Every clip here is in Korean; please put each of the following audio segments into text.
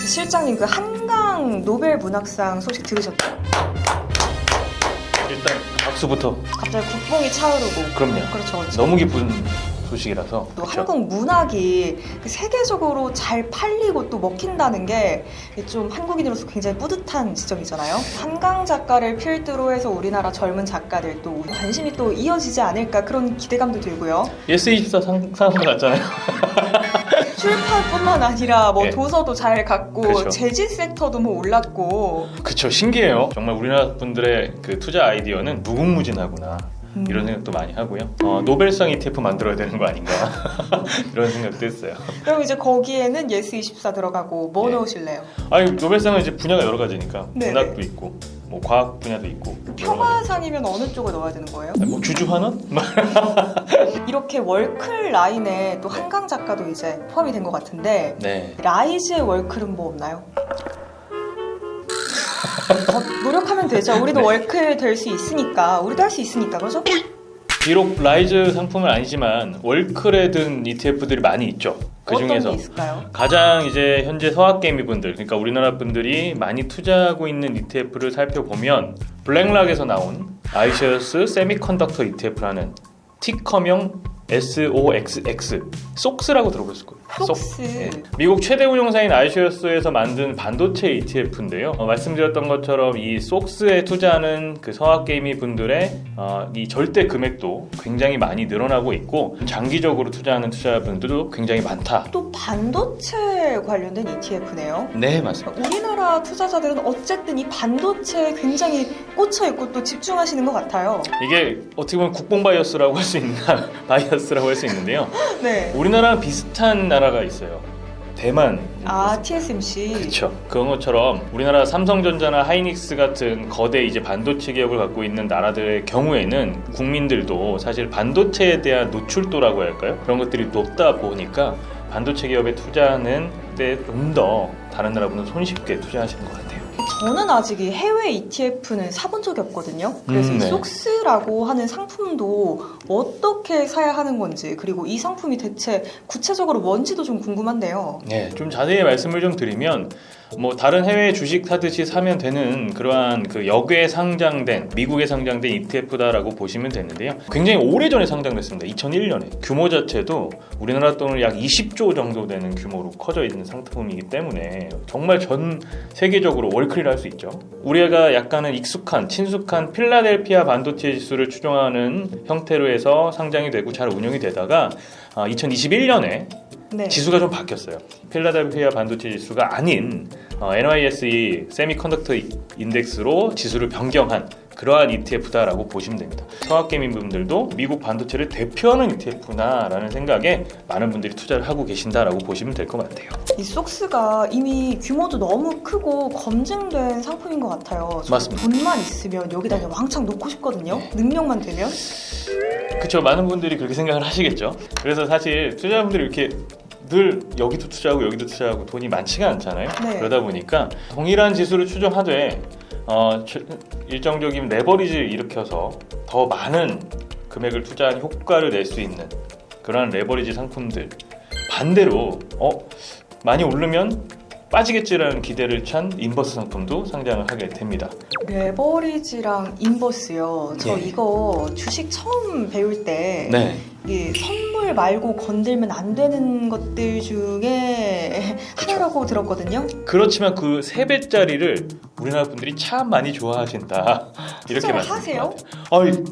실장님 그 한강 노벨 문학상 소식 들으셨죠? 일단 박수부터. 갑자기 국뽕이 차오르고. 그럼요. 그렇죠, 그렇죠. 너무 기쁜 소식이라서. 또 그렇죠. 한국 문학이 그 세계적으로 잘 팔리고 또 먹힌다는 게 좀 한국인으로서 굉장히 뿌듯한 지점이잖아요. 한강 작가를 필두로 해서 우리나라 젊은 작가들 또 관심이 또 이어지지 않을까 그런 기대감도 들고요. 예스24 상한 것 같잖아요. 출판뿐만 아니라 뭐 네. 도서도 잘 갔고 그렇죠. 재질 섹터도 뭐 올랐고. 그쵸, 신기해요. 정말 우리나라 분들의 그 투자 아이디어는 무궁무진하구나. 이런 생각도 많이 하고요. 노벨상 ETF 만들어야 되는 거 아닌가 이런 생각도 했어요. 그럼 이제 거기에는 예스24 들어가고 뭐 네. 넣으실래요? 아니, 노벨상은 이제 분야가 여러 가지니까 네. 문학도 있고 뭐 과학 분야도 있고 여러 가지. 평화상이면 어느 쪽을 넣어야 되는 거예요? 아니, 뭐 주주환원? 이렇게 월클 라인에 또 한강 작가도 이제 포함이 된 것 같은데 네. 라이즈의 월클은 뭐 없나요? 더 노력하면 되죠. 우리도 네. 월클 될 수 있으니까 우리도 할 수 있으니까 그렇죠? 비록 라이즈 상품은 아니지만 월클에 든 ETF들이 많이 있죠. 그 어떤 중에서 게 있을까요? 가장 이제 현재 서학개미 분들, 그러니까 우리나라 분들이 많이 투자하고 있는 ETF를 살펴보면 블랙락에서 나온 아이시어스 세미컨덕터 ETF라는 티커명 SOXX, 속스라고 들어보셨을 거예요. 속스. 네. 미국 최대 운용사인 아이시어스에서 만든 반도체 ETF인데요. 말씀드렸던 것처럼 이 속스에 투자하는 그 서학개미 분들의 이 절대 금액도 굉장히 많이 늘어나고 있고 장기적으로 투자하는 투자자분들도 굉장히 많다. 또 반도체 관련된 ETF네요. 네, 맞습니다. 우리나라 투자자들은 어쨌든 이 반도체에 굉장히 꽂혀있고 또 집중하시는 것 같아요. 이게 어떻게 보면 국뽕 바이어스라고 할 수 있나 바이어스라고 할 수 있는데요. 네. 우리나라랑 비슷한 나라가 있어요. 대만. 아, TSMC. 그렇죠. 그런 것처럼 우리나라 삼성전자나 하이닉스 같은 거대 이제 반도체 기업을 갖고 있는 나라들의 경우에는 국민들도 사실 반도체에 대한 노출도라고 할까요? 그런 것들이 높다 보니까 반도체 기업에 투자하는 데 좀 더 다른 나라보다 손쉽게 투자하시는 것 같아요. 저는 아직 이 해외 ETF는 사본 적이 없거든요. 그래서 이 네. 속스라고 하는 상품도 어떻게 사야 하는 건지 그리고 이 상품이 대체 구체적으로 뭔지도 좀 궁금한데요. 네, 좀 자세히 말씀을 좀 드리면 뭐 다른 해외 주식 사듯이 사면 되는 그러한 그 역외 상장된 미국에 상장된 ETF다라고 보시면 되는데요. 굉장히 오래전에 상장됐습니다. 2001년에 규모 자체도 우리나라 돈으로 약 20조 정도 되는 규모로 커져 있는 상품이기 때문에 정말 전 세계적으로 월클이라 할 수 있죠. 우리가 약간은 익숙한 친숙한 필라델피아 반도체 지수를 추종하는 형태로 해서 상장이 되고 잘 운영이 되다가 2021년에 네. 지수가 좀 바뀌었어요. 필라델피아 반도체 지수가 아닌 NYSE 세미컨덕터 인덱스로 지수를 변경한 그러한 ETF다라고 보시면 됩니다. 서학개미분들도 미국 반도체를 대표하는 ETF구나라는 생각에 많은 분들이 투자를 하고 계신다라고 보시면 될 것 같아요. 이 속스가 이미 규모도 너무 크고 검증된 상품인 것 같아요. 저 맞습니다. 돈만 있으면 여기다 그냥 왕창 놓고 싶거든요. 능력만 되면. 그렇죠. 많은 분들이 그렇게 생각을 하시겠죠. 그래서 사실 투자자분들이 이렇게 늘 여기도 투자하고 여기도 투자하고 돈이 많지가 않잖아요. 네. 그러다 보니까 동일한 지수를 추종하되 일정적인 레버리지를 일으켜서 더 많은 금액을 투자한 효과를 낼 수 있는 그런 레버리지 상품들, 반대로 많이 오르면 빠지겠지라는 기대를 찬 인버스 상품도 상장을 하게 됩니다. 레버리지랑 인버스요. 저 네. 이거 주식 처음 배울 때 네. 이게 선물 말고 건들면 안 되는 것들 중에 하나라고 들었거든요. 그렇지만 그 3배짜리를 우리나라 분들이 참 많이 좋아하신다. 이렇게 투자를 말씀드립니다. 하세요?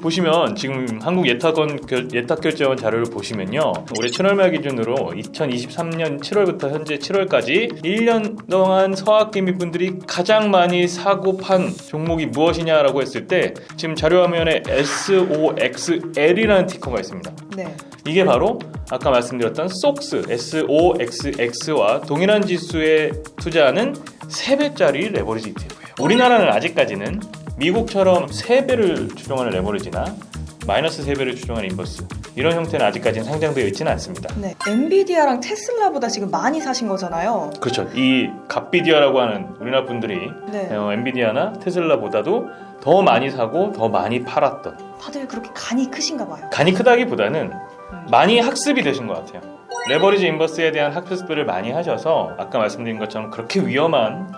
보시면 지금 한국 예탁결제원 자료를 보시면요. 올해 7월 말 기준으로 2023년 7월부터 현재 7월까지 1년 동안 서학개미 분들이 가장 많이 사고 판 종목이 무엇이냐라고 했을 때 지금 자료 화면에 SOXL이라는 티커가 있습니다. 네. 이게 바로 아까 말씀드렸던 속스 SOXX와 동일한 지수에 투자하는 3배짜리 레버리지 ETF예요. 우리나라는 아직까지는 미국처럼 3배를 추종하는 레버리지나 마이너스 3배를 추종하는 인버스 이런 형태는 아직까지는 상장되어 있지는 않습니다. 네. 엔비디아랑 테슬라보다 지금 많이 사신 거잖아요. 그렇죠. 이 갓비디아라고 하는 우리나라 분들이 네. 엔비디아나 테슬라보다도 더 많이 사고 더 많이 팔았던, 다들 그렇게 간이 크신가 봐요. 간이 크다기보다는 많이 학습이 되신 것 같아요. 레버리지 인버스에 대한 학습을 많이 하셔서 아까 말씀드린 것처럼 그렇게 위험한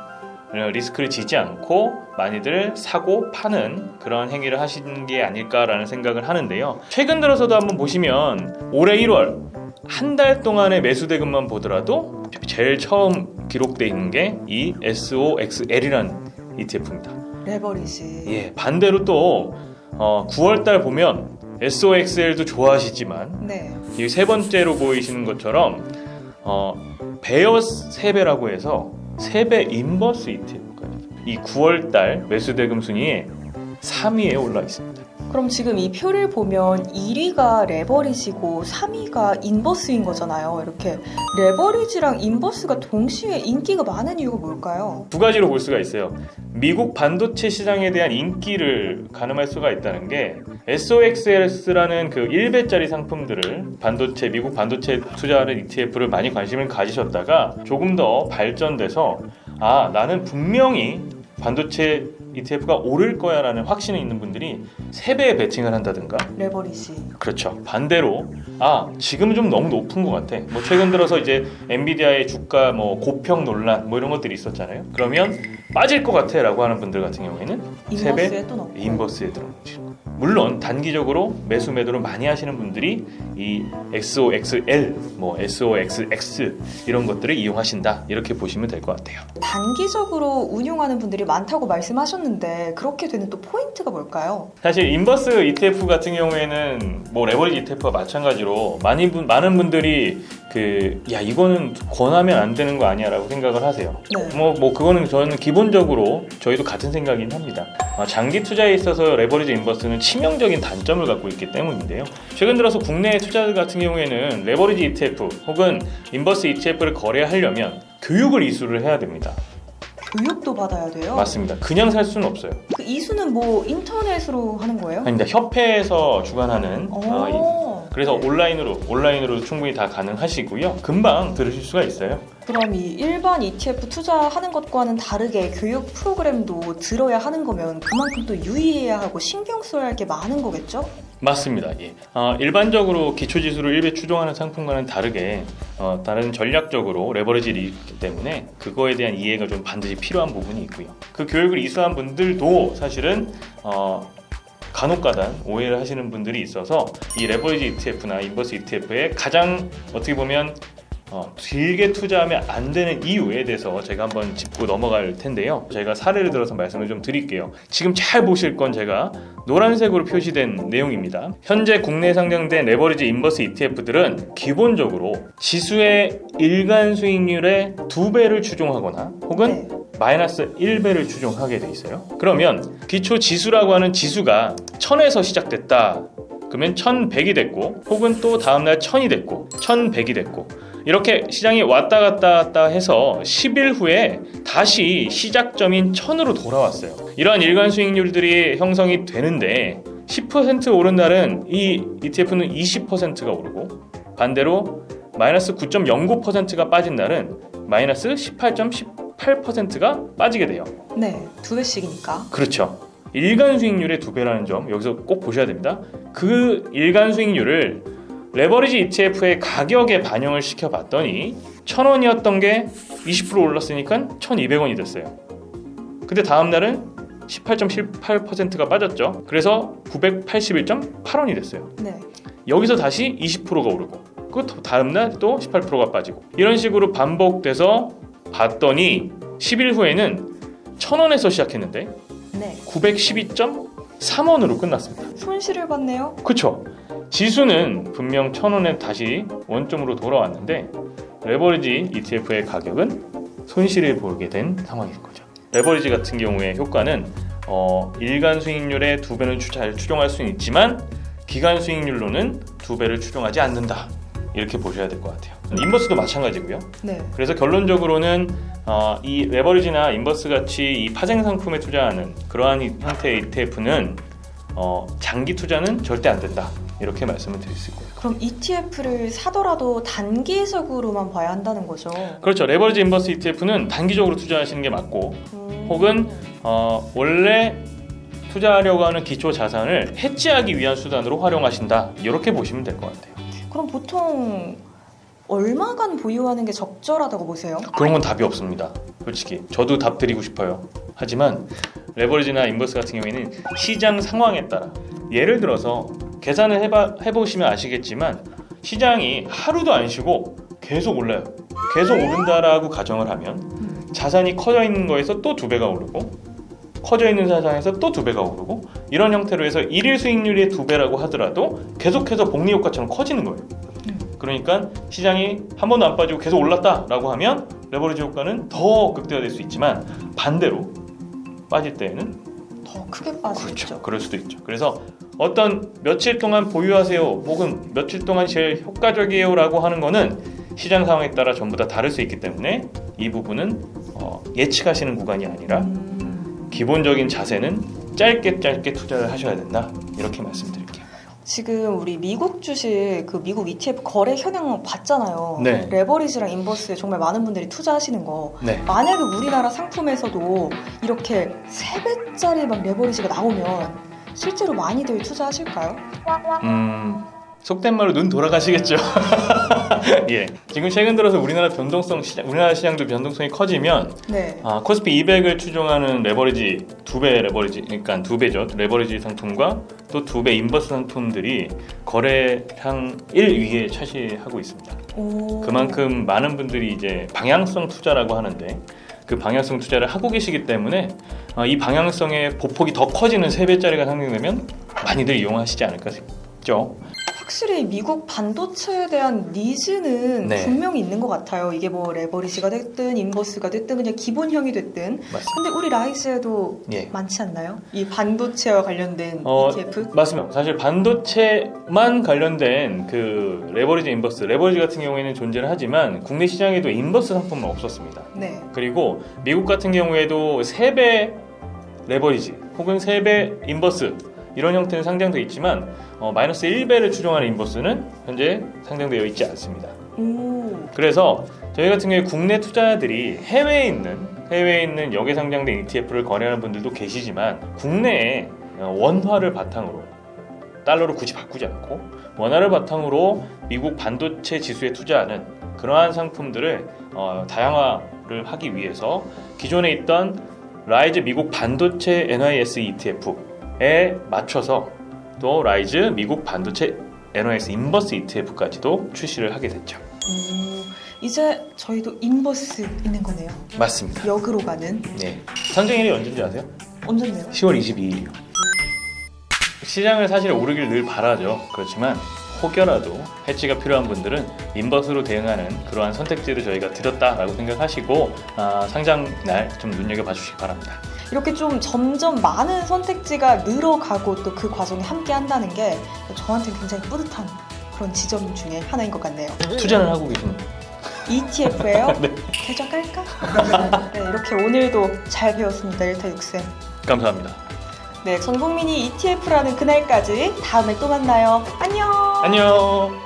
리스크를 지지 않고 많이들 사고 파는 그런 행위를 하시는 게 아닐까라는 생각을 하는데요. 최근 들어서도 한번 보시면 올해 1월 한 달 동안의 매수 대금만 보더라도 제일 처음 기록되어 있는 게 이 SOXL이라는 ETF입니다. 레버리지. 예, 반대로 또 9월달 보면 SOXL도 좋아하시지만 네. 이 세 번째로 보이시는 것처럼 베어 3배라고 해서 3배 인버스 ETF까지 이 9월달 매수대금 순위에 3위에 올라 있습니다. 그럼 지금 이 표를 보면 1위가 레버리지고 3위가 인버스인 거잖아요. 이렇게 레버리지랑 인버스가 동시에 인기가 많은 이유가 뭘까요? 두 가지로 볼 수가 있어요. 미국 반도체 시장에 대한 인기를 가늠할 수가 있다는 게 SOXL라는 그 1배짜리 상품들을 미국 반도체 투자하는 ETF를 많이 관심을 가지셨다가 조금 더 발전돼서 나는 분명히 반도체 ETF가 오를 거야 라는 확신이 있는 분들이 3배에 베팅을 한다든가 레버리지. 그렇죠. 반대로 지금은 좀 너무 높은 것 같아. 뭐 최근 들어서 이제 엔비디아의 주가 고평 논란 이런 것들이 있었잖아요. 그러면 빠질 것 같아 라고 하는 분들 같은 경우에는 인버스에 또 넣고. 인버스에 들어오죠. 물론 단기적으로 매수 매도를 많이 하시는 분들이 이 SOXL, SOXX 이런 것들을 이용하신다 이렇게 보시면 될 것 같아요. 단기적으로 운용하는 분들이 많다고 말씀하셨는데 그렇게 되는 또 포인트가 뭘까요? 사실 인버스 ETF 같은 경우에는 레버리지 ETF와 마찬가지로 많은 분들이 이거는 권하면 안 되는 거 아니야 라고 생각을 하세요. 네. 그거는 저는 기본적으로 저희도 같은 생각이긴 합니다. 장기 투자에 있어서 레버리지 인버스는 치명적인 단점을 갖고 있기 때문인데요. 최근 들어서 국내 투자들 같은 경우에는 레버리지 ETF 혹은 인버스 ETF를 거래하려면 교육을 이수를 해야 됩니다. 교육도 받아야 돼요? 맞습니다. 그냥 살 수는 없어요. 그 이수는 인터넷으로 하는 거예요? 아닙니다. 협회에서 주관하는 그래서 네. 온라인으로 충분히 다 가능하시고요. 금방 들으실 수가 있어요. 그럼 이 일반 ETF 투자하는 것과는 다르게 교육 프로그램도 들어야 하는 거면 그만큼 또 유의해야 하고 신경 써야 할 게 많은 거겠죠? 맞습니다. 예. 일반적으로 기초지수를 1배 추종하는 상품과는 다르게 다른 전략적으로 레버리지를 있기 때문에 그거에 대한 이해가 좀 반드시 필요한 부분이 있고요. 그 교육을 이수한 분들도 사실은 간혹가다 오해를 하시는 분들이 있어서 이 레버리지 ETF나 인버스 ETF에 가장 어떻게 보면 길게 투자하면 안 되는 이유에 대해서 제가 한번 짚고 넘어갈 텐데요. 제가 사례를 들어서 말씀을 좀 드릴게요. 지금 잘 보실 건 제가 노란색으로 표시된 내용입니다. 현재 국내에 상장된 레버리지 인버스 ETF들은 기본적으로 지수의 일간 수익률의 2배를 추종하거나 혹은 마이너스 1배를 추종하게 돼 있어요. 그러면 기초 지수라고 하는 지수가 1000에서 시작됐다. 그러면 1100이 됐고 혹은 또 다음날 1000이 됐고 1100이 됐고 이렇게 시장이 왔다 갔다 해서 10일 후에 다시 시작점인 1000으로 돌아왔어요. 이러한 일간 수익률들이 형성이 되는데 10% 오른 날은 이 ETF는 20%가 오르고 반대로 마이너스 9.09%가 빠진 날은 마이너스 18.18%가 빠지게 돼요. 네, 2배씩이니까. 그렇죠. 일간 수익률의 2배라는 점 여기서 꼭 보셔야 됩니다. 그 일간 수익률을 레버리지 ETF의 가격에 반영을 시켜봤더니 1,000원이었던 게 20% 올랐으니까 1,200원이 됐어요. 근데 다음 날은 18.78%가 빠졌죠. 그래서 981.8원이 됐어요. 네. 여기서 다시 20%가 오르고 그 다음 날 또 18%가 빠지고 이런 식으로 반복돼서 봤더니 10일 후에는 1,000원에서 시작했는데 912.3원으로 끝났습니다. 손실을 봤네요. 그렇죠. 지수는 분명 1,000원에 다시 원점으로 돌아왔는데 레버리지 ETF의 가격은 손실을 보게 된 상황인 거죠. 레버리지 같은 경우의 효과는 일간 수익률의 2배는 잘 추종할 수는 있지만 기간 수익률로는 2배를 추종하지 않는다. 이렇게 보셔야 될 것 같아요. 인버스도 마찬가지고요. 네. 그래서 결론적으로는 이 레버리지나 인버스 같이 이 파생 상품에 투자하는 그러한 형태의 ETF는 장기 투자는 절대 안 된다. 이렇게 말씀을 드릴 수 있고요. 그럼 ETF를 사더라도 단기적으로만 봐야 한다는 거죠? 그렇죠. 레버리지 인버스 ETF는 단기적으로 투자하시는 게 맞고 혹은 원래 투자하려고 하는 기초 자산을 해지하기 위한 수단으로 활용하신다. 이렇게 보시면 될 것 같아요. 그럼 보통 얼마간 보유하는 게 적절하다고 보세요? 그런 건 답이 없습니다. 솔직히 저도 답 드리고 싶어요. 하지만 레버리지나 인버스 같은 경우에는 시장 상황에 따라, 예를 들어서 계산을 해보시면 아시겠지만 시장이 하루도 안 쉬고 계속 올라요. 계속 오른다라고 가정을 하면 자산이 커져 있는 거에서 또 2배가 오르고, 커져 있는 자산에서 또 2배가 오르고, 이런 형태로 해서 일일 수익률이 2배라고 하더라도 계속해서 복리 효과처럼 커지는 거예요. 그러니까 시장이 한 번도 안 빠지고 계속 올랐다라고 하면 레버리지 효과는 더 극대화될 수 있지만, 반대로 빠질 때에는 더 크게 빠지죠. 그렇죠. 그럴 수도 있죠. 그래서 어떤 며칠 동안 보유하세요, 혹은 며칠 동안 제일 효과적이에요라고 하는 거는 시장 상황에 따라 전부 다 다를 수 있기 때문에 이 부분은 예측하시는 구간이 아니라 기본적인 자세는 짧게 투자를 하셔야 된다, 이렇게 말씀드릴게요. 지금 우리 미국 주식 그 미국 ETF 거래 현황 봤잖아요. 네. 레버리지랑 인버스에 정말 많은 분들이 투자하시는 거. 네. 만약에 우리나라 상품에서도 이렇게 3배짜리 막 레버리지가 나오면 실제로 많이들 투자하실까요? 속된 말로 눈 돌아가시겠죠. 예. 지금 최근 들어서 우리나라 시장도 변동성이 커지면 네. 코스피 200을 추종하는 레버리지 2배 레버리지, 그러니까 2배죠. 레버리지 상품과 또 2배 인버스 상품들이 거래량 1위에 차지하고 있습니다. 오. 그만큼 많은 분들이 이제 방향성 투자라고 하는데, 그 방향성 투자를 하고 계시기 때문에 이 방향성의 보폭이 더 커지는 3배짜리가 상승되면 많이들 이용하시지 않을까 싶죠. 확실히 미국 반도체에 대한 니즈는 네. 분명히 있는 것 같아요. 이게 뭐 레버리지가 됐든 인버스가 됐든 그냥 기본형이 됐든. 맞습니다. 근데 우리 라이즈에도 예. 많지 않나요? 이 반도체와 관련된 ETF? 맞습니다. 사실 반도체만 관련된 그 레버리지 인버스, 레버리지 같은 경우에는 존재를 하지만 국내 시장에도 인버스 상품은 없었습니다. 네. 그리고 미국 같은 경우에도 3배 레버리지 혹은 3배 인버스, 이런 형태는 상장되어 있지만 마이너스 1배를 추정하는 인버스는 현재 상장되어 있지 않습니다. 오. 그래서 저희 같은 경우에 국내 투자자들이 해외에 있는 역에 상장된 ETF를 거래하는 분들도 계시지만, 국내에 원화를 바탕으로, 달러로 굳이 바꾸지 않고 원화를 바탕으로 미국 반도체 지수에 투자하는 그러한 상품들을 다양화를 하기 위해서 기존에 있던 라이즈 미국 반도체 NYS ETF에 맞춰서 또 라이즈 미국 반도체 NYS 인버스 ETF까지도 출시를 하게 됐죠. 이제 저희도 인버스 있는 거네요. 맞습니다. 역으로 가는. 네. 상장일이 언제인지 아세요? 언제네요? 10월 22일이요. 시장을 사실 오르길 늘 바라죠. 그렇지만 혹여라도 해지가 필요한 분들은 인버스로 대응하는 그러한 선택지를 저희가 드렸다라고 생각하시고 상장 날 좀 눈여겨봐 주시기 바랍니다. 이렇게 좀 점점 많은 선택지가 늘어가고 또 그 과정에 함께 한다는 게 저한테는 굉장히 뿌듯한 그런 지점 중에 하나인 것 같네요. 투자를 하고 계신 ETF예요? 네. 계좌 깔까? 네, 이렇게 오늘도 잘 배웠습니다. 1타 6쌤. 감사합니다. 네, 전 국민이 ETF라는 그날까지 다음에 또 만나요. 안녕. 안녕.